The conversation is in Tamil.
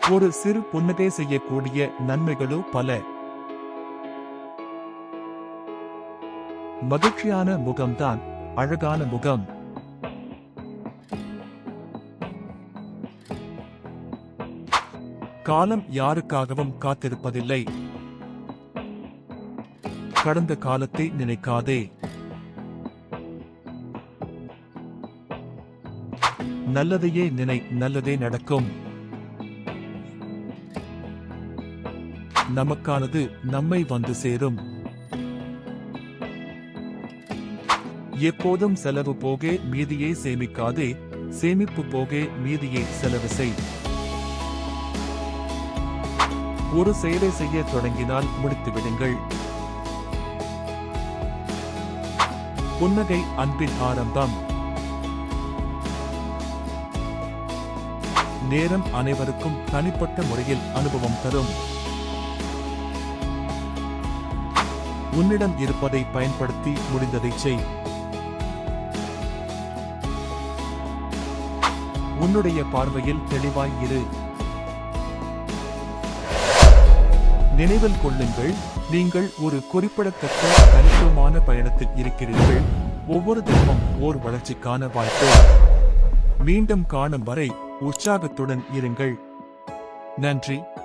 ஒரு சிறு புன்னகை செய்யக்கூடிய நன்மைகளோ பல. மகிழ்ச்சியான முகம்தான் அழகான முகம். காலம் யாருக்காகவும் காத்திருப்பதில்லை. கடந்த காலத்தை நினைக்காதே. நல்லதையே நினை, நல்லதே நடக்கும். நமக்கானது நம்மை வந்து சேரும். எப்போதும் செலவு போக மீதியை சேமிக்காதே, சேமிப்பு போக மீதியை செலவு செய். ஒரு செயலை செய்ய தொடங்கினால் முடித்து விடுங்கள். புன்னகை அன்பின் ஆரம்பம். நேரம் அனைவருக்கும் தனிப்பட்ட முறையில் அனுபவம் தரும். உன்னிடம் இருப்பதை பயன்படுத்தி முடிந்ததை செய். உன்னுடைய பார்வையில் தெளிவாய் இரு. நினைவில் கொள்ளுங்கள், நீங்கள் ஒரு குறிப்பிடத்தக்க தனித்துவமான பயணத்தில் இருக்கிறீர்கள். ஒவ்வொரு தினமும் ஓர் வளர்ச்சிக்கான வாய்ப்பு. மீண்டும் காணும் வரை உற்சாகத்துடன் இருங்கள். நன்றி.